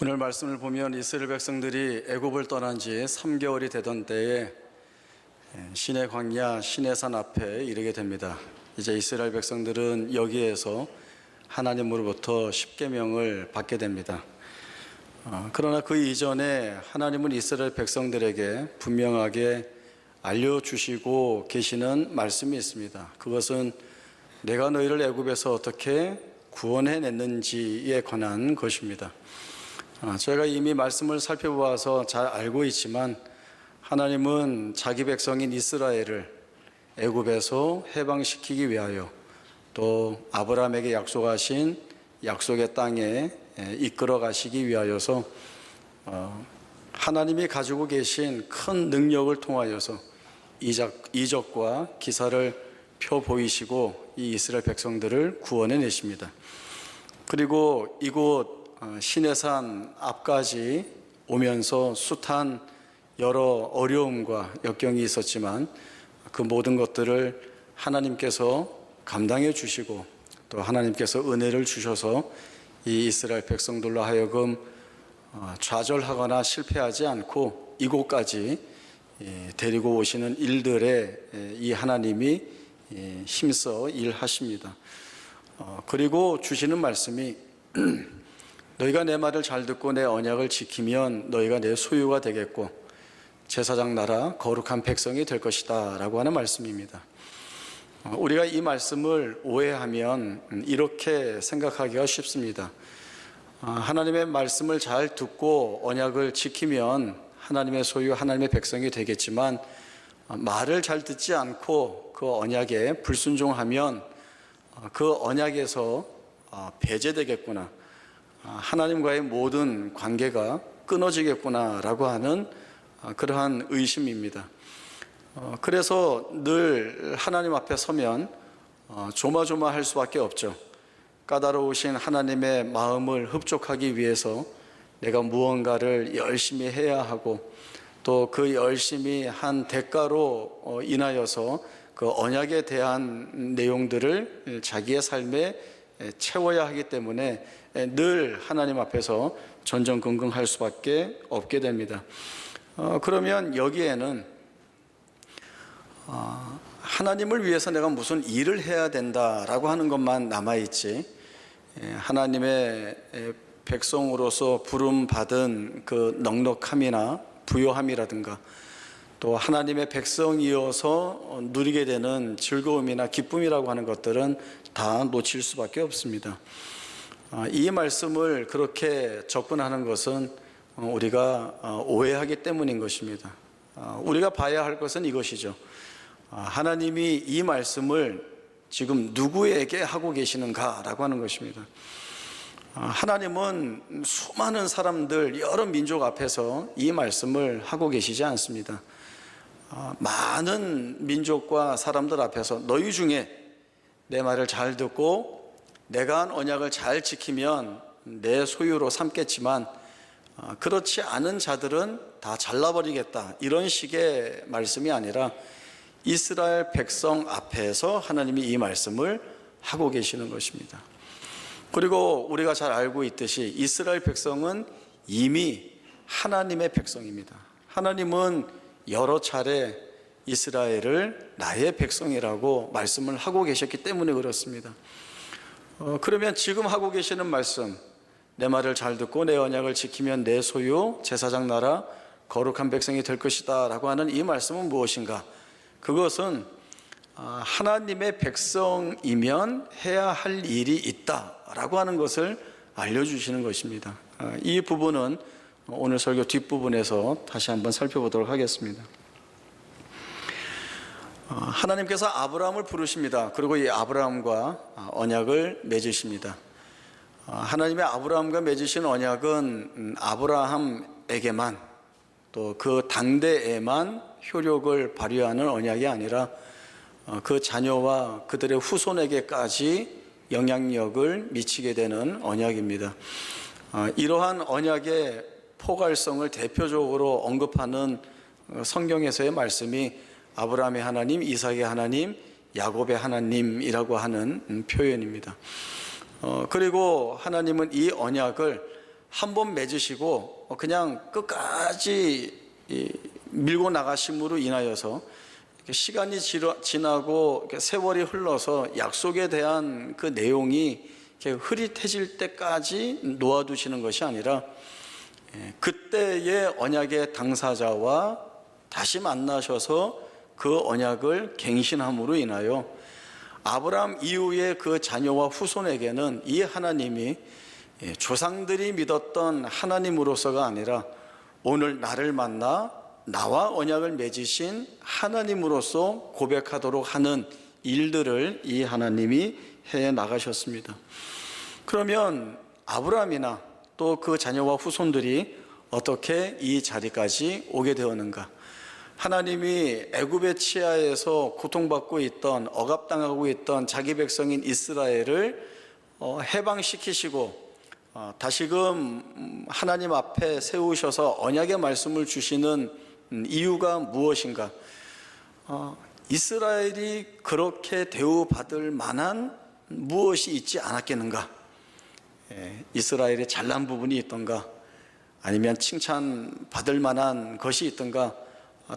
오늘 말씀을 보면 이스라엘 백성들이 애굽을 떠난 지 3개월이 되던 때에 시내 광야 시내산 앞에 이르게 됩니다. 이제 이스라엘 백성들은 여기에서 하나님으로부터 십계명을 받게 됩니다. 그러나 그 이전에 하나님은 이스라엘 백성들에게 분명하게 알려주시고 계시는 말씀이 있습니다. 그것은 내가 너희를 애굽에서 어떻게 구원해냈는지에 관한 것입니다. 저희가 이미 말씀을 살펴보아서 잘 알고 있지만 하나님은 자기 백성인 이스라엘을 애굽에서 해방시키기 위하여 또 아브라함에게 약속하신 약속의 땅에 이끌어 가시기 위하여서 하나님이 가지고 계신 큰 능력을 통하여서 이적과 기사를 펴 보이시고 이 이스라엘 백성들을 구원해 내십니다. 그리고 이곳 시내산 앞까지 오면서 숱한 여러 어려움과 역경이 있었지만 그 모든 것들을 하나님께서 감당해 주시고 또 하나님께서 은혜를 주셔서 이 이스라엘 백성들로 하여금 좌절하거나 실패하지 않고 이곳까지 데리고 오시는 일들에 이 하나님이 힘써 일하십니다. 그리고 주시는 말씀이 너희가 내 말을 잘 듣고 내 언약을 지키면 너희가 내 소유가 되겠고 제사장 나라 거룩한 백성이 될 것이다 라고 하는 말씀입니다. 우리가 이 말씀을 오해하면 이렇게 생각하기가 쉽습니다. 하나님의 말씀을 잘 듣고 언약을 지키면 하나님의 소유, 하나님의 백성이 되겠지만 말을 잘 듣지 않고 그 언약에 불순종하면 그 언약에서 배제되겠구나, 하나님과의 모든 관계가 끊어지겠구나 라고 하는 그러한 의심입니다. 그래서 늘 하나님 앞에 서면 조마조마할 수밖에 없죠. 까다로우신 하나님의 마음을 흡족하기 위해서 내가 무언가를 열심히 해야 하고 또 그 열심히 한 대가로 인하여서 그 언약에 대한 내용들을 자기의 삶에 채워야 하기 때문에 늘 하나님 앞에서 전전긍긍할 수밖에 없게 됩니다. 그러면 여기에는 하나님을 위해서 내가 무슨 일을 해야 된다라고 하는 것만 남아있지, 하나님의 백성으로서 부름받은 그 넉넉함이나 부요함이라든가 또 하나님의 백성이어서 누리게 되는 즐거움이나 기쁨이라고 하는 것들은 다 놓칠 수밖에 없습니다. 이 말씀을 그렇게 접근하는 것은 우리가 오해하기 때문인 것입니다. 우리가 봐야 할 것은 이것이죠. 하나님이 이 말씀을 지금 누구에게 하고 계시는가라고 하는 것입니다. 하나님은 수많은 사람들, 여러 민족 앞에서 이 말씀을 하고 계시지 않습니다. 많은 민족과 사람들 앞에서 너희 중에 내 말을 잘 듣고 내가 한 언약을 잘 지키면 내 소유로 삼겠지만 그렇지 않은 자들은 다 잘라버리겠다, 이런 식의 말씀이 아니라 이스라엘 백성 앞에서 하나님이 이 말씀을 하고 계시는 것입니다. 그리고 우리가 잘 알고 있듯이 이스라엘 백성은 이미 하나님의 백성입니다. 하나님은 여러 차례 이스라엘을 나의 백성이라고 말씀을 하고 계셨기 때문에 그렇습니다. 그러면 지금 하고 계시는 말씀, 내 말을 잘 듣고 내 언약을 지키면 내 소유, 제사장 나라, 거룩한 백성이 될 것이다 라고 하는 이 말씀은 무엇인가? 그것은 하나님의 백성이면 해야 할 일이 있다라고 하는 것을 알려주시는 것입니다. 이 부분은 오늘 설교 뒷부분에서 다시 한번 살펴보도록 하겠습니다. 하나님께서 아브라함을 부르십니다. 그리고 이 아브라함과 언약을 맺으십니다. 하나님의 아브라함과 맺으신 언약은 아브라함에게만 또 그 당대에만 효력을 발휘하는 언약이 아니라 그 자녀와 그들의 후손에게까지 영향력을 미치게 되는 언약입니다. 이러한 언약의 포괄성을 대표적으로 언급하는 성경에서의 말씀이 아브라함의 하나님, 이삭의 하나님, 야곱의 하나님이라고 하는 표현입니다. 그리고 하나님은 이 언약을 한 번 맺으시고 그냥 끝까지 밀고 나가심으로 인하여서 시간이 지나고 세월이 흘러서 약속에 대한 그 내용이 흐릿해질 때까지 놓아두시는 것이 아니라 그때의 언약의 당사자와 다시 만나셔서 그 언약을 갱신함으로 인하여 아브라함 이후의 그 자녀와 후손에게는 이 하나님이 조상들이 믿었던 하나님으로서가 아니라 오늘 나를 만나 나와 언약을 맺으신 하나님으로서 고백하도록 하는 일들을 이 하나님이 해 나가셨습니다. 그러면 아브라함이나 또 그 자녀와 후손들이 어떻게 이 자리까지 오게 되었는가? 하나님이 애굽의 치하에서 고통받고 있던, 억압당하고 있던 자기 백성인 이스라엘을 해방시키시고 다시금 하나님 앞에 세우셔서 언약의 말씀을 주시는 이유가 무엇인가? 이스라엘이 그렇게 대우받을 만한 무엇이 있지 않았겠는가? 이스라엘의 잘난 부분이 있던가? 아니면 칭찬받을 만한 것이 있던가?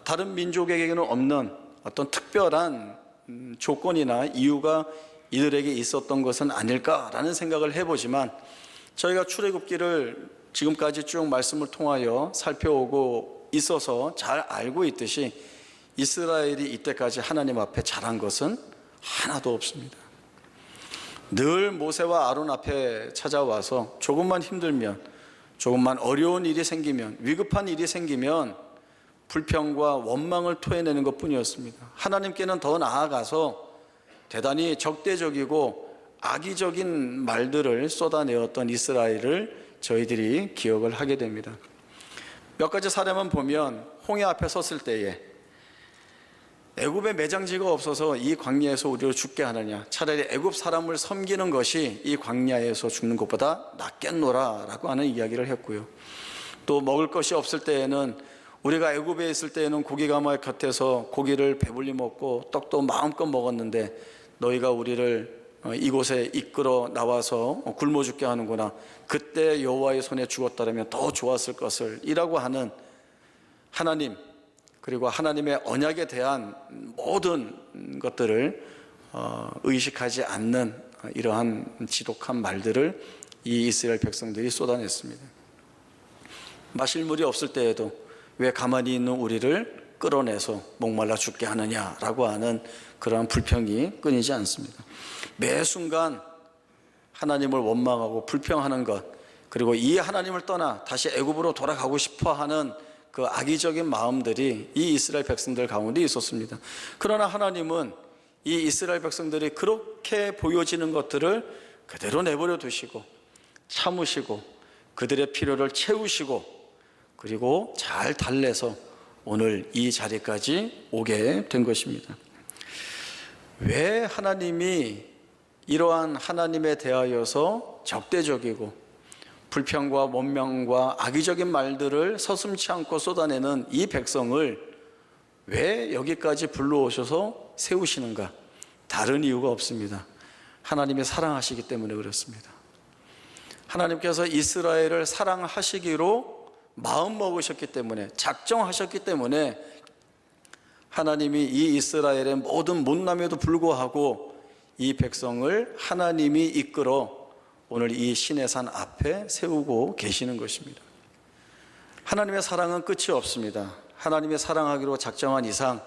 다른 민족에게는 없는 어떤 특별한 조건이나 이유가 이들에게 있었던 것은 아닐까라는 생각을 해보지만, 저희가 출애굽기를 지금까지 쭉 말씀을 통하여 살펴오고 있어서 잘 알고 있듯이 이스라엘이 이때까지 하나님 앞에 잘한 것은 하나도 없습니다. 늘 모세와 아론 앞에 찾아와서 조금만 힘들면, 조금만 어려운 일이 생기면, 위급한 일이 생기면 불평과 원망을 토해내는 것뿐이었습니다. 하나님께는 더 나아가서 대단히 적대적이고 악의적인 말들을 쏟아내었던 이스라엘을 저희들이 기억을 하게 됩니다. 몇 가지 사례만 보면, 홍해 앞에 섰을 때에 애굽에 매장지가 없어서 이 광야에서 우리를 죽게 하느냐, 차라리 애굽 사람을 섬기는 것이 이 광야에서 죽는 것보다 낫겠노라 라고 하는 이야기를 했고요. 또 먹을 것이 없을 때에는, 우리가 애굽에 있을 때에는 고기가마 곁에서 고기를 배불리 먹고 떡도 마음껏 먹었는데 너희가 우리를 이곳에 이끌어 나와서 굶어 죽게 하는구나, 그때 여호와의 손에 죽었다면 더 좋았을 것을 이라고 하는 하나님, 그리고 하나님의 언약에 대한 모든 것들을 의식하지 않는 이러한 지독한 말들을 이 이스라엘 백성들이 쏟아냈습니다. 마실 물이 없을 때에도 왜 가만히 있는 우리를 끌어내서 목말라 죽게 하느냐라고 하는 그러한 불평이 끊이지 않습니다. 매 순간 하나님을 원망하고 불평하는 것, 그리고 이 하나님을 떠나 다시 애굽으로 돌아가고 싶어하는 그 악의적인 마음들이 이 이스라엘 백성들 가운데 있었습니다. 그러나 하나님은 이 이스라엘 백성들이 그렇게 보여지는 것들을 그대로 내버려 두시고 참으시고 그들의 필요를 채우시고, 그리고 잘 달래서 오늘 이 자리까지 오게 된 것입니다. 왜 하나님이 이러한 하나님에 대하여서 적대적이고 불평과 원망과 악의적인 말들을 서슴지 않고 쏟아내는 이 백성을 왜 여기까지 불러오셔서 세우시는가? 다른 이유가 없습니다. 하나님이 사랑하시기 때문에 그렇습니다. 하나님께서 이스라엘을 사랑하시기로 마음먹으셨기 때문에, 작정하셨기 때문에 하나님이 이 이스라엘의 모든 못남에도 불구하고 이 백성을 하나님이 이끌어 오늘 이 시내산 앞에 세우고 계시는 것입니다. 하나님의 사랑은 끝이 없습니다. 하나님의 사랑하기로 작정한 이상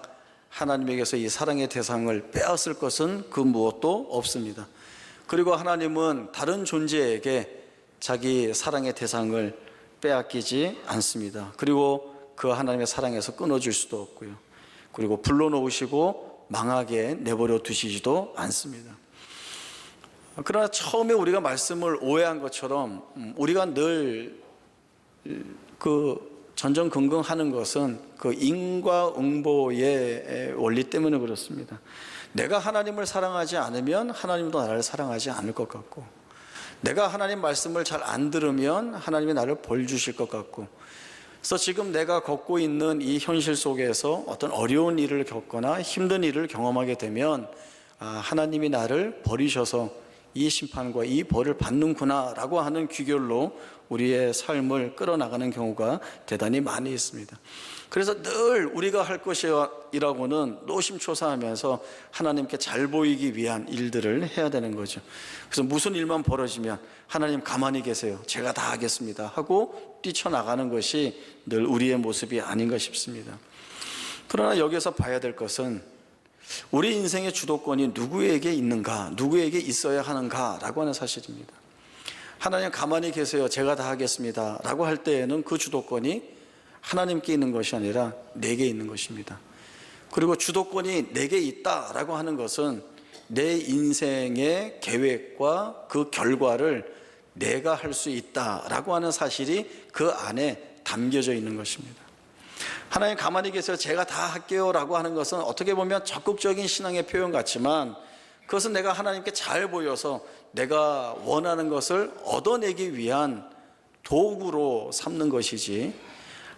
하나님에게서 이 사랑의 대상을 빼앗을 것은 그 무엇도 없습니다. 그리고 하나님은 다른 존재에게 자기 사랑의 대상을 빼앗기지 않습니다. 그리고 그 하나님의 사랑에서 끊어줄 수도 없고요. 그리고 불러놓으시고 망하게 내버려 두시지도 않습니다. 그러나 처음에 우리가 말씀을 오해한 것처럼 우리가 늘 그 전전긍긍하는 것은 그 인과응보의 원리 때문에 그렇습니다. 내가 하나님을 사랑하지 않으면 하나님도 나를 사랑하지 않을 것 같고, 내가 하나님 말씀을 잘 안 들으면 하나님이 나를 벌 주실 것 같고, 그래서 지금 내가 걷고 있는 이 현실 속에서 어떤 어려운 일을 겪거나 힘든 일을 경험하게 되면 하나님이 나를 버리셔서 이 심판과 이 벌을 받는구나라고 하는 귀결로 우리의 삶을 끌어나가는 경우가 대단히 많이 있습니다. 그래서 늘 우리가 할 것이라고는 노심초사하면서 하나님께 잘 보이기 위한 일들을 해야 되는 거죠. 그래서 무슨 일만 벌어지면 하나님 가만히 계세요, 제가 다 하겠습니다 하고 뛰쳐나가는 것이 늘 우리의 모습이 아닌가 싶습니다. 그러나 여기서 봐야 될 것은 우리 인생의 주도권이 누구에게 있는가, 누구에게 있어야 하는가 라고 하는 사실입니다. 하나님 가만히 계세요, 제가 다 하겠습니다 라고 할 때에는 그 주도권이 하나님께 있는 것이 아니라 내게 있는 것입니다. 그리고 주도권이 내게 있다라고 하는 것은 내 인생의 계획과 그 결과를 내가 할 수 있다라고 하는 사실이 그 안에 담겨져 있는 것입니다. 하나님 가만히 계세요, 제가 다 할게요 라고 하는 것은 어떻게 보면 적극적인 신앙의 표현 같지만 그것은 내가 하나님께 잘 보여서 내가 원하는 것을 얻어내기 위한 도구로 삼는 것이지,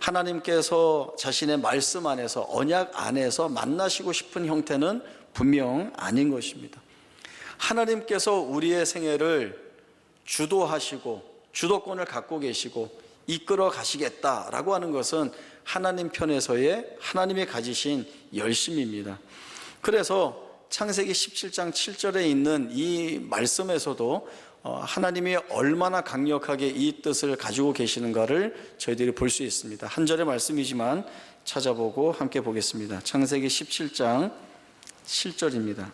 하나님께서 자신의 말씀 안에서, 언약 안에서 만나시고 싶은 형태는 분명 아닌 것입니다. 하나님께서 우리의 생애를 주도하시고 주도권을 갖고 계시고 이끌어 가시겠다라고 하는 것은 하나님 편에서의 하나님이 가지신 열심입니다. 그래서 창세기 17장 7절에 있는 이 말씀에서도 하나님이 얼마나 강력하게 이 뜻을 가지고 계시는가를 저희들이 볼 수 있습니다. 한 절의 말씀이지만 찾아보고 함께 보겠습니다. 창세기 17장 7절입니다.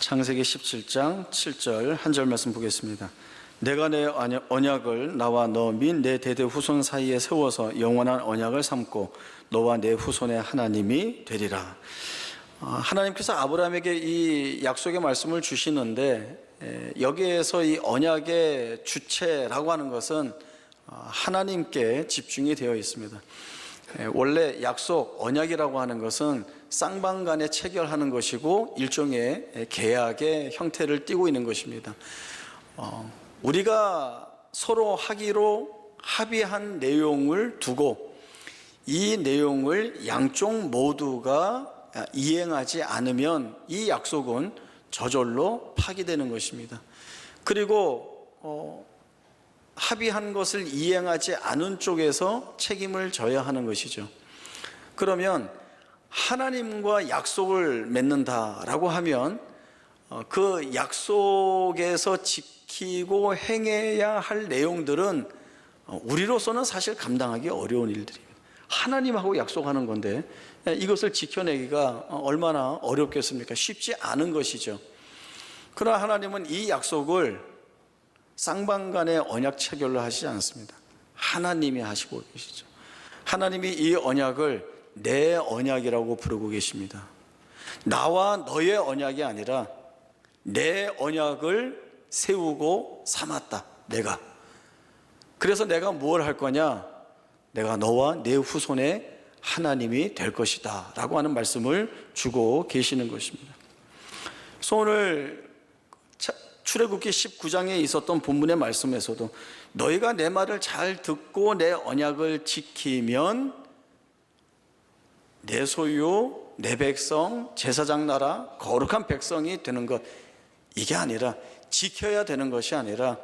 창세기 17장 7절 한 절 말씀 보겠습니다. 내가 내 언약을 나와 너 및 내 대대 후손 사이에 세워서 영원한 언약을 삼고 너와 내 후손의 하나님이 되리라. 하나님께서 아브라함에게 이 약속의 말씀을 주시는데 여기에서 이 언약의 주체라고 하는 것은 하나님께 집중이 되어 있습니다. 원래 약속, 언약이라고 하는 것은 쌍방간에 체결하는 것이고 일종의 계약의 형태를 띠고 있는 것입니다. 우리가 서로 하기로 합의한 내용을 두고 이 내용을 양쪽 모두가 이행하지 않으면 이 약속은 저절로 파기되는 것입니다. 그리고 합의한 것을 이행하지 않은 쪽에서 책임을 져야 하는 것이죠. 그러면 하나님과 약속을 맺는다라고 하면 그 약속에서 지키고 행해야 할 내용들은 우리로서는 사실 감당하기 어려운 일들입니다. 하나님하고 약속하는 건데 이것을 지켜내기가 얼마나 어렵겠습니까? 쉽지 않은 것이죠. 그러나 하나님은 이 약속을 쌍방간의 언약 체결로 하시지 않습니다. 하나님이 하시고 계시죠. 하나님이 이 언약을 내 언약이라고 부르고 계십니다. 나와 너의 언약이 아니라 내 언약을 세우고 삼았다, 내가. 그래서 내가 무엇을 할 거냐? 내가 너와 내 후손의 하나님이 될 것이다 라고 하는 말씀을 주고 계시는 것입니다. 그래서 오늘 출애굽기 19장에 있었던 본문의 말씀에서도 너희가 내 말을 잘 듣고 내 언약을 지키면 내 소유, 내 백성, 제사장 나라, 거룩한 백성이 되는 것, 이게 아니라 지켜야 되는 것이 아니라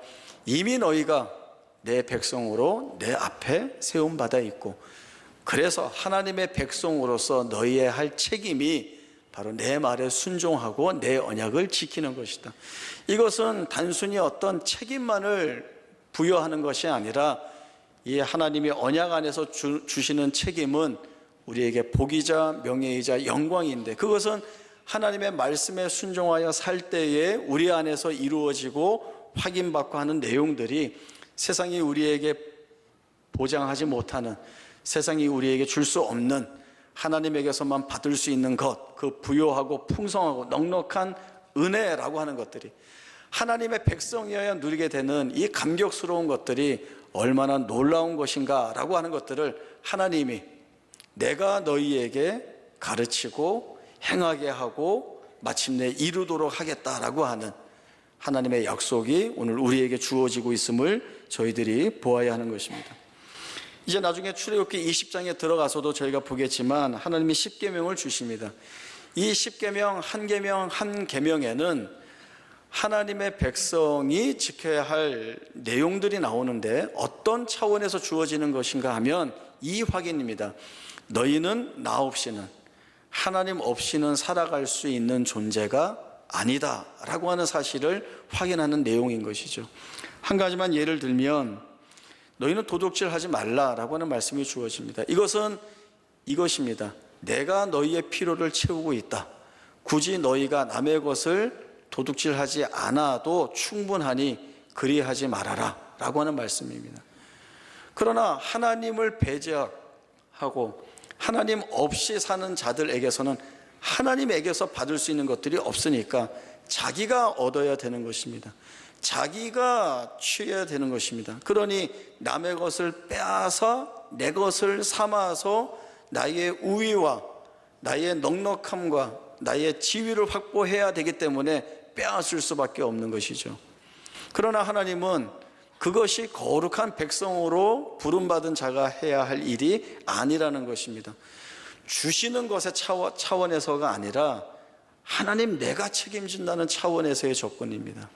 이미 너희가 내 백성으로 내 앞에 세움받아 있고, 그래서 하나님의 백성으로서 너희의 할 책임이 바로 내 말에 순종하고 내 언약을 지키는 것이다. 이것은 단순히 어떤 책임만을 부여하는 것이 아니라 이 하나님이 언약 안에서 주시는 책임은 우리에게 복이자 명예이자 영광인데, 그것은 하나님의 말씀에 순종하여 살 때에 우리 안에서 이루어지고 확인받고 하는 내용들이 세상이 우리에게 보장하지 못하는, 세상이 우리에게 줄 수 없는, 하나님에게서만 받을 수 있는 것, 그 부요하고 풍성하고 넉넉한 은혜라고 하는 것들이, 하나님의 백성이어야 누리게 되는 이 감격스러운 것들이 얼마나 놀라운 것인가 라고 하는 것들을 하나님이 내가 너희에게 가르치고 행하게 하고 마침내 이루도록 하겠다라고 하는 하나님의 약속이 오늘 우리에게 주어지고 있음을 저희들이 보아야 하는 것입니다. 이제 나중에 출애굽기 20장에 들어가서도 저희가 보겠지만 하나님이 10계명을 주십니다. 이 10계명 한 계명 한 계명에는 하나님의 백성이 지켜야 할 내용들이 나오는데 어떤 차원에서 주어지는 것인가 하면 이 확인입니다. 너희는 나 없이는, 하나님 없이는 살아갈 수 있는 존재가 아니다 라고 하는 사실을 확인하는 내용인 것이죠. 한 가지만 예를 들면 너희는 도둑질하지 말라라고 하는 말씀이 주어집니다. 이것은 이것입니다. 내가 너희의 필요를 채우고 있다. 굳이 너희가 남의 것을 도둑질하지 않아도 충분하니 그리하지 말아라 라고 하는 말씀입니다. 그러나 하나님을 배제하고 하나님 없이 사는 자들에게서는 하나님에게서 받을 수 있는 것들이 없으니까 자기가 얻어야 되는 것입니다. 자기가 취해야 되는 것입니다. 그러니 남의 것을 빼앗아 내 것을 삼아서 나의 우위와 나의 넉넉함과 나의 지위를 확보해야 되기 때문에 빼앗을 수밖에 없는 것이죠. 그러나 하나님은 그것이 거룩한 백성으로 부름받은 자가 해야 할 일이 아니라는 것입니다. 주시는 것의 차원에서가 아니라 하나님 내가 책임진다는 차원에서의 접근입니다.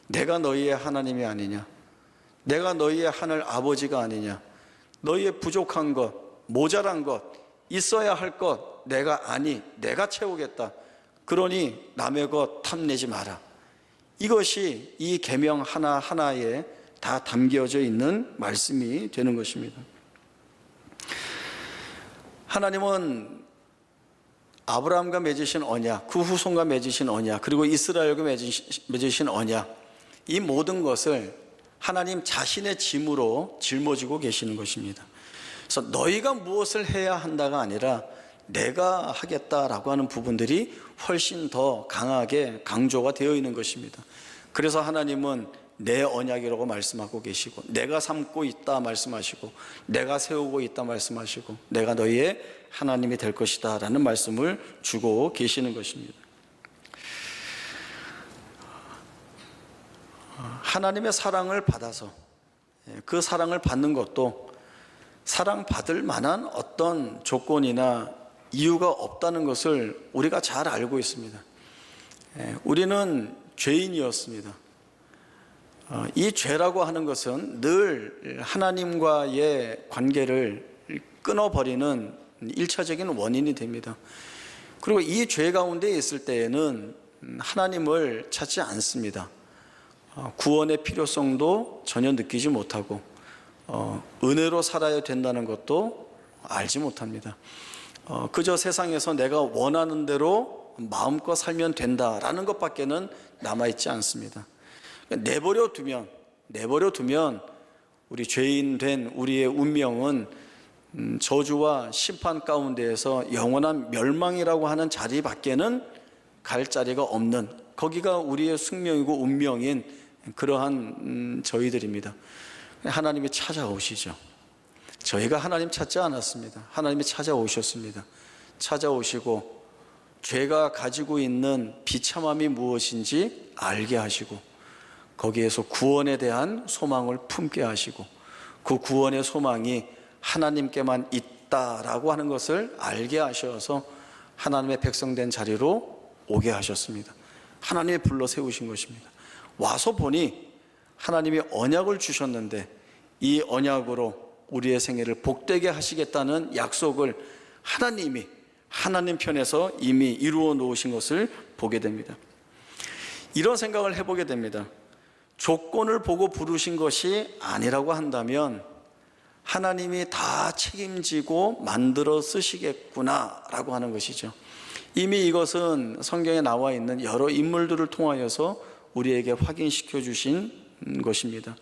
내가 너희의 하나님이 아니냐, 내가 너희의 하늘 아버지가 아니냐, 너희의 부족한 것, 모자란 것, 있어야 할 것 내가 채우겠다. 그러니 남의 것 탐내지 마라. 이것이 이 계명 하나하나에 다 담겨져 있는 말씀이 되는 것입니다. 하나님은 아브라함과 맺으신 언약, 그 후손과 맺으신 언약, 그리고 이스라엘과 맺으신 언약, 이 모든 것을 하나님 자신의 짐으로 짊어지고 계시는 것입니다. 그래서 너희가 무엇을 해야 한다가 아니라 내가 하겠다라고 하는 부분들이 훨씬 더 강하게 강조가 되어 있는 것입니다. 그래서 하나님은 내 언약이라고 말씀하고 계시고, 내가 삼고 있다 말씀하시고, 내가 세우고 있다 말씀하시고, 내가 너희의 하나님이 될 것이다 라는 말씀을 주고 계시는 것입니다. 하나님의 사랑을 받아서 그 사랑을 받는 것도 사랑받을 만한 어떤 조건이나 이유가 없다는 것을 우리가 잘 알고 있습니다. 우리는 죄인이었습니다. 이 죄라고 하는 것은 늘 하나님과의 관계를 끊어버리는 1차적인 원인이 됩니다. 그리고 이 죄 가운데 있을 때에는 하나님을 찾지 않습니다. 구원의 필요성도 전혀 느끼지 못하고 은혜로 살아야 된다는 것도 알지 못합니다. 그저 세상에서 내가 원하는 대로 마음껏 살면 된다라는 것밖에는 남아있지 않습니다. 내버려 두면 우리 죄인 된 우리의 운명은 저주와 심판 가운데에서 영원한 멸망이라고 하는 자리밖에는 갈 자리가 없는, 거기가 우리의 숙명이고 운명인 그러한 저희들입니다. 하나님이 찾아오시죠. 저희가 하나님 찾지 않았습니다. 하나님이 찾아오셨습니다. 찾아오시고 죄가 가지고 있는 비참함이 무엇인지 알게 하시고, 거기에서 구원에 대한 소망을 품게 하시고, 그 구원의 소망이 하나님께만 있다라고 하는 것을 알게 하셔서 하나님의 백성된 자리로 오게 하셨습니다. 하나님이 불러 세우신 것입니다. 와서 보니 하나님이 언약을 주셨는데 이 언약으로 우리의 생애를 복되게 하시겠다는 약속을 하나님이 하나님 편에서 이미 이루어 놓으신 것을 보게 됩니다. 이런 생각을 해보게 됩니다. 조건을 보고 부르신 것이 아니라고 한다면 하나님이 다 책임지고 만들어 쓰시겠구나라고 하는 것이죠. 이미 이것은 성경에 나와 있는 여러 인물들을 통하여서 우리에게 확인시켜 주신 것입니다.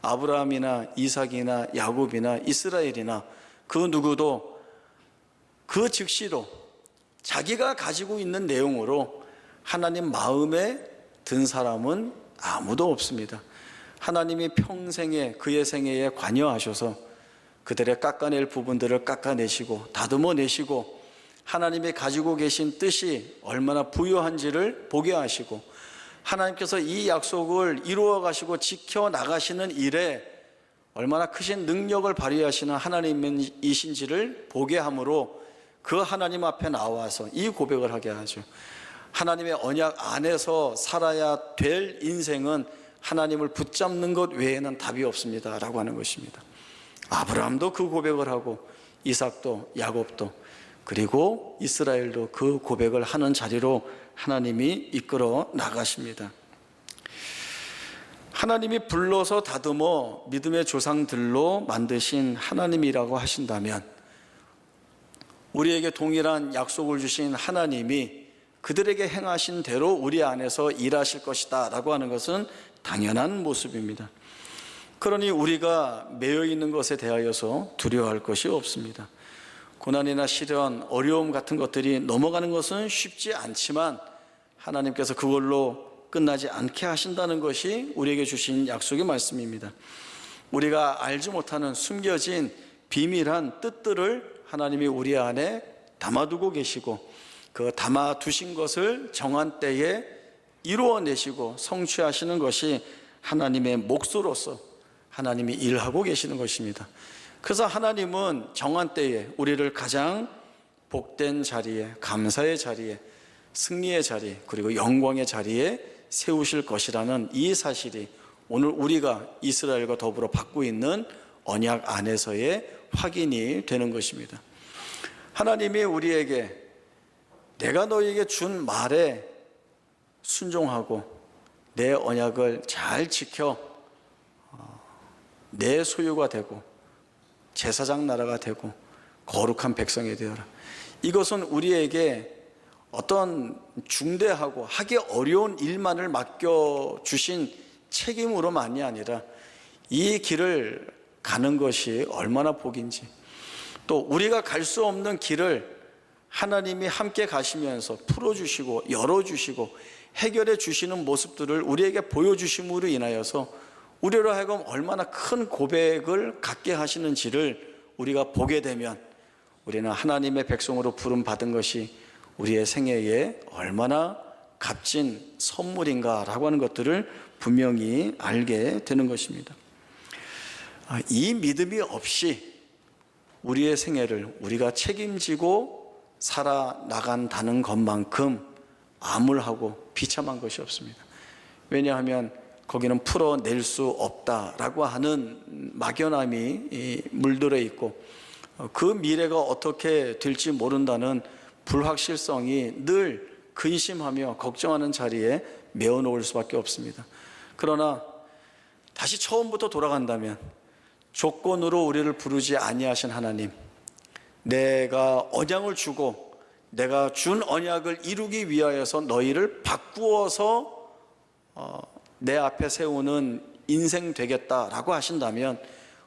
아브라함이나 이삭이나 야곱이나 이스라엘이나 그 누구도 그 즉시로 자기가 가지고 있는 내용으로 하나님 마음에 든 사람은 아무도 없습니다. 하나님이 평생에 그의 생애에 관여하셔서 그들의 깎아낼 부분들을 깎아내시고 다듬어 내시고 하나님이 가지고 계신 뜻이 얼마나 부유한지를 보게 하시고 하나님께서 이 약속을 이루어 가시고 지켜 나가시는 일에 얼마나 크신 능력을 발휘하시는 하나님이신지를 보게 함으로 그 하나님 앞에 나와서 이 고백을 하게 하죠. 하나님의 언약 안에서 살아야 될 인생은 하나님을 붙잡는 것 외에는 답이 없습니다 라고 하는 것입니다. 아브라함도 그 고백을 하고 이삭도 야곱도 그리고 이스라엘도 그 고백을 하는 자리로 하나님이 이끌어 나가십니다. 하나님이 불러서 다듬어 믿음의 조상들로 만드신 하나님이라고 하신다면 우리에게 동일한 약속을 주신 하나님이 그들에게 행하신 대로 우리 안에서 일하실 것이다 라고 하는 것은 당연한 모습입니다. 그러니 우리가 매여 있는 것에 대하여서 두려워할 것이 없습니다. 고난이나 시련, 어려움 같은 것들이 넘어가는 것은 쉽지 않지만 하나님께서 그걸로 끝나지 않게 하신다는 것이 우리에게 주신 약속의 말씀입니다. 우리가 알지 못하는 숨겨진 비밀한 뜻들을 하나님이 우리 안에 담아두고 계시고 그 담아두신 것을 정한 때에 이루어내시고 성취하시는 것이 하나님의 몫으로서 하나님이 일하고 계시는 것입니다. 그래서 하나님은 정한 때에 우리를 가장 복된 자리에, 감사의 자리에, 승리의 자리, 그리고 영광의 자리에 세우실 것이라는 이 사실이 오늘 우리가 이스라엘과 더불어 받고 있는 언약 안에서의 확인이 되는 것입니다. 하나님이 우리에게 내가 너희에게 준 말에 순종하고 내 언약을 잘 지켜 내 소유가 되고 제사장 나라가 되고 거룩한 백성이 되어라. 이것은 우리에게 어떤 중대하고 하기 어려운 일만을 맡겨주신 책임으로만이 아니라 이 길을 가는 것이 얼마나 복인지, 또 우리가 갈 수 없는 길을 하나님이 함께 가시면서 풀어주시고 열어주시고 해결해 주시는 모습들을 우리에게 보여주심으로 인하여서 우리로 하여금 얼마나 큰 고백을 갖게 하시는지를 우리가 보게 되면 우리는 하나님의 백성으로 부름받은 것이 우리의 생애에 얼마나 값진 선물인가라고 하는 것들을 분명히 알게 되는 것입니다. 이 믿음이 없이 우리의 생애를 우리가 책임지고 살아나간다는 것만큼 암울하고 비참한 것이 없습니다. 왜냐하면 거기는 풀어낼 수 없다라고 하는 막연함이 물들어 있고 그 미래가 어떻게 될지 모른다는 불확실성이 늘 근심하며 걱정하는 자리에 메어 놓을 수밖에 없습니다. 그러나 다시 처음부터 돌아간다면 조건으로 우리를 부르지 아니하신 하나님, 내가 언약을 주고 내가 준 언약을 이루기 위하여서 너희를 바꾸어서 내 앞에 세우는 인생 되겠다라고 하신다면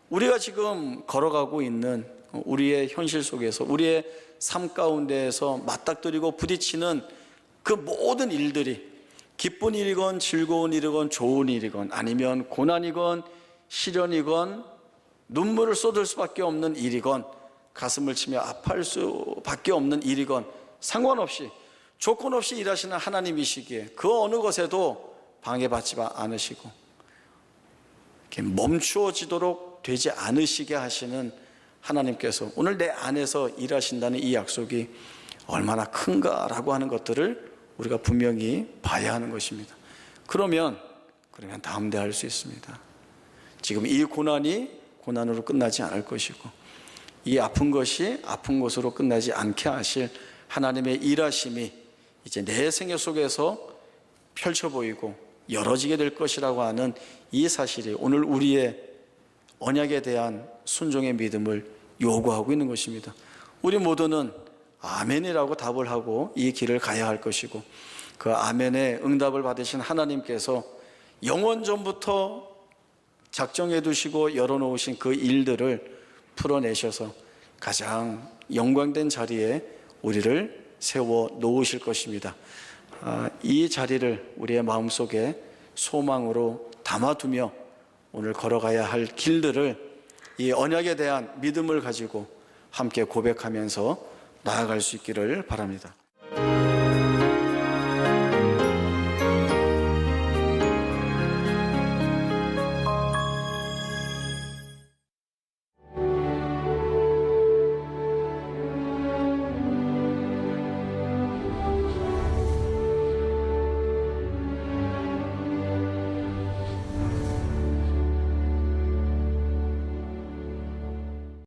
우리가 지금 걸어가고 있는 우리의 현실 속에서 우리의 삶 가운데에서 맞닥뜨리고 부딪히는 그 모든 일들이 기쁜 일이건 즐거운 일이건 좋은 일이건 아니면 고난이건 시련이건 눈물을 쏟을 수밖에 없는 일이건 가슴을 치며 아파할 수밖에 없는 일이건 상관없이 조건 없이 일하시는 하나님이시기에 그 어느 것에도 방해받지 않으시고 이렇게 멈추어지도록 되지 않으시게 하시는 하나님께서 오늘 내 안에서 일하신다는 이 약속이 얼마나 큰가라고 하는 것들을 우리가 분명히 봐야 하는 것입니다. 그러면 담대할 수 있습니다. 지금 이 고난이 고난으로 끝나지 않을 것이고 이 아픈 것이 아픈 것으로 끝나지 않게 하실 하나님의 일하심이 이제 내 생애 속에서 펼쳐 보이고 열어지게 될 것이라고 하는 이 사실이 오늘 우리의 언약에 대한 순종의 믿음을 요구하고 있는 것입니다. 우리 모두는 아멘이라고 답을 하고 이 길을 가야 할 것이고 그 아멘의 응답을 받으신 하나님께서 영원전부터 작정해 두시고 열어놓으신 그 일들을 풀어내셔서 가장 영광된 자리에 우리를 세워 놓으실 것입니다. 이 자리를 우리의 마음속에 소망으로 담아두며 오늘 걸어가야 할 길들을 이 언약에 대한 믿음을 가지고 함께 고백하면서 나아갈 수 있기를 바랍니다.